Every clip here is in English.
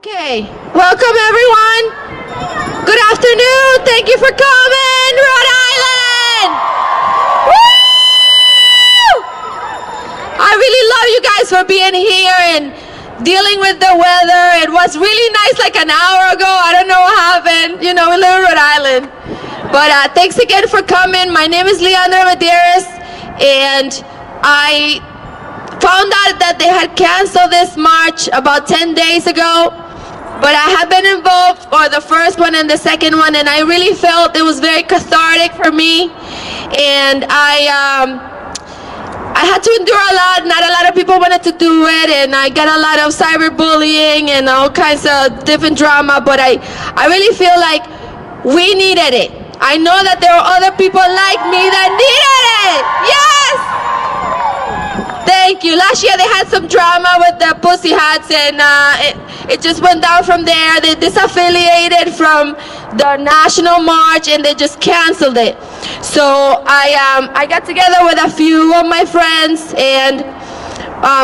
Okay, welcome everyone. Good afternoon. Thank you for coming, Rhode Island. Woo! I really love you guys for being here and dealing with the weather. It was really nice like an hour ago. I don't know what happened. You know, we live in Rhode Island. But thanks again for coming. My name is Liana Medeiros, and I found out that they had canceled this march about 10 days ago, but I have been involved for the first one and the second one, and I really felt it was very cathartic for me, and I had to endure a lot. Not a lot of people wanted to do it, and I got a lot of cyberbullying and all kinds of different drama, but I really feel like we needed it. I know that there are other people like me that needed it. Yes! Thank you. Last year they had some drama with the pussy hats, and it just went down from there. They disaffiliated from the national march and they just canceled it. So I got together with a few of my friends, and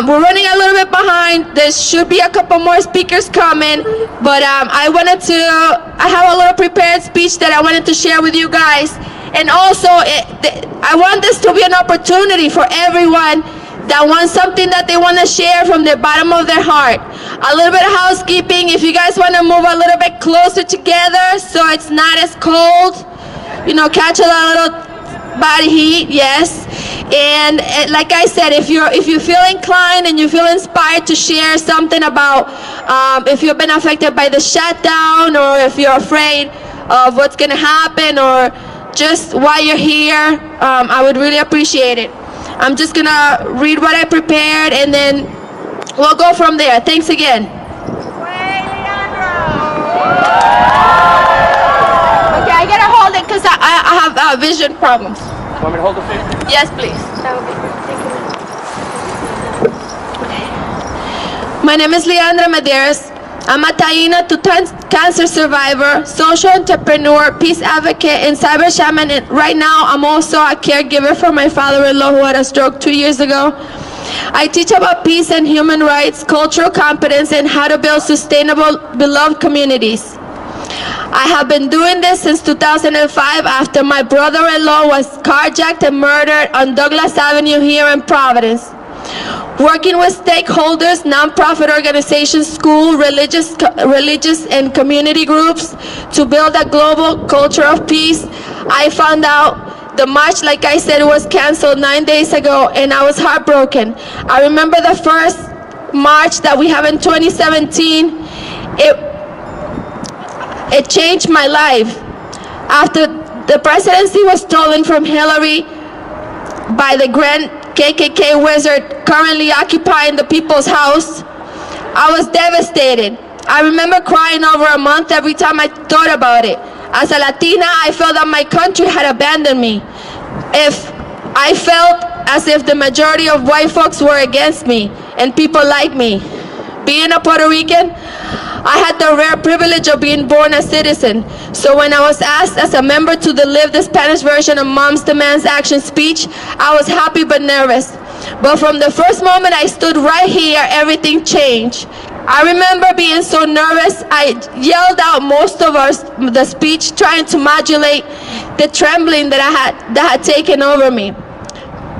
we're running a little bit behind. There should be a couple more speakers coming, but I have a little prepared speech that I wanted to share with you guys. And also, I want this to be an opportunity for everyone that wants something that they want to share from the bottom of their heart. A little bit of housekeeping. If you guys want to move a little bit closer together so it's not as cold, you know, catch a little body heat, yes. And like I said, if you feel inclined and you feel inspired to share something about if you've been affected by the shutdown, or if you're afraid of what's going to happen, or just why you're here, I would really appreciate it. I'm just going to read what I prepared, and then we'll go from there. Thanks again. Okay, I got to hold it because I have vision problems. Want me to hold the thing? Yes, please. That would be great. My name is Liana Medeiros. I'm a Taína two-time cancer survivor, social entrepreneur, peace advocate, and cyber shaman. And right now, I'm also a caregiver for my father-in-law who had a stroke 2 years ago. I teach about peace and human rights, cultural competence, and how to build sustainable, beloved communities. I have been doing this since 2005 after my brother-in-law was carjacked and murdered on Douglas Avenue here in Providence. Working with stakeholders, nonprofit organizations, school, religious and community groups to build a global culture of peace, I found out the march, like I said, was canceled 9 days ago, and I was heartbroken. I remember the first march that we have in 2017. It changed my life. After the presidency was stolen from Hillary by the grand KKK wizard currently occupying the People's House, I was devastated. I remember crying over a month every time I thought about it. As a Latina, I felt that my country had abandoned me. I felt as if the majority of white folks were against me and people like me. Being a Puerto Rican, I had the rare privilege of being born a citizen. So when I was asked as a member to deliver the Spanish version of Mom's Demands Action speech, I was happy but nervous. But from the first moment I stood right here, everything changed. I remember being so nervous, I yelled out most of the speech, trying to modulate the trembling that had taken over me.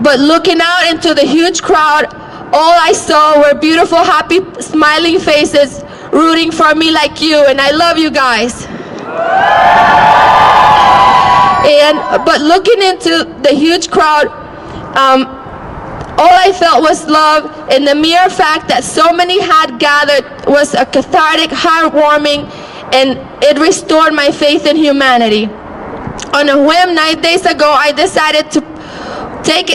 But looking out into the huge crowd, all I saw were beautiful, happy, smiling faces rooting for me like you, and I love you guys. But looking into the huge crowd, all I felt was love, and the mere fact that so many had gathered was a cathartic, heartwarming, and it restored my faith in humanity. On a whim, 9 days ago, I decided to take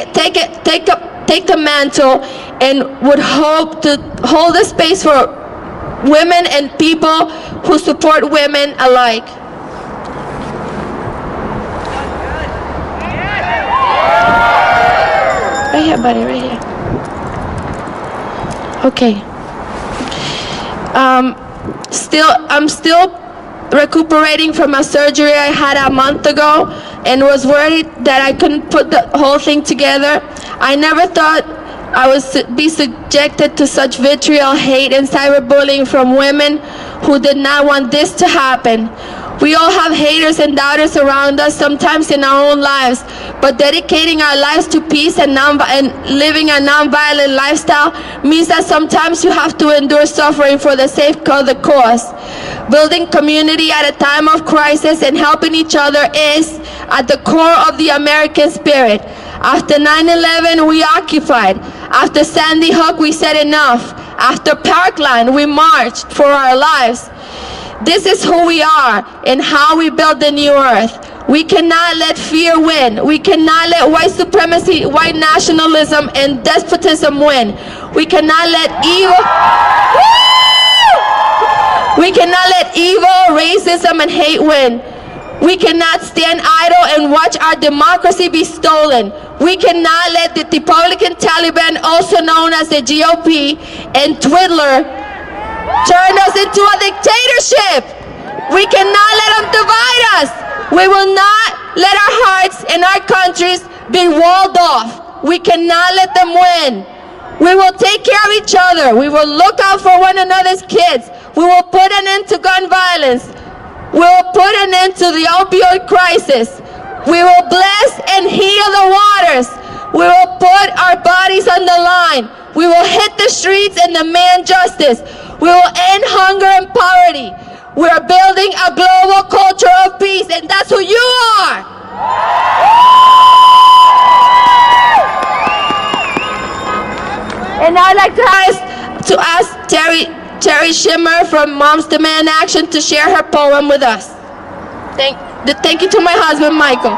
the mantle and would hope to hold a space for women and people who support women alike. Right here, buddy, right here. Okay. I'm still recuperating from a surgery I had a month ago and was worried that I couldn't put the whole thing together. I never thought I would be subjected to such vitriol, hate, and cyberbullying from women who did not want this to happen. We all have haters and doubters around us, sometimes in our own lives, but dedicating our lives to peace and living a nonviolent lifestyle means that sometimes you have to endure suffering for the sake of the cause. Building community at a time of crisis and helping each other is at the core of the American spirit. After 9/11, we occupied. After Sandy Hook, we said enough. After Parkland, we marched for our lives. This is who we are and how we build the new earth. We cannot let fear win. We cannot let white supremacy, white nationalism, and despotism win. We cannot let evil... We cannot let evil, racism, and hate win. We cannot stand idle and watch our democracy be stolen. We cannot let the Republican Taliban, also known as the GOP, and Twiddler turn us into a dictatorship. We cannot let them divide us. We will not let our hearts and our countries be walled off. We cannot let them win. We will take care of each other. We will look out for one another's kids. We will put an end to gun violence. We will put an end to the opioid crisis. We will bless and heal the waters. We will put our bodies on the line. We will hit the streets and demand justice. We will end hunger and poverty. We are building a global culture of peace, and that's who you are. And I'd like to ask Terry Schimmer from Moms Demand Action to share her poem with us. Thank you to my husband, Michael.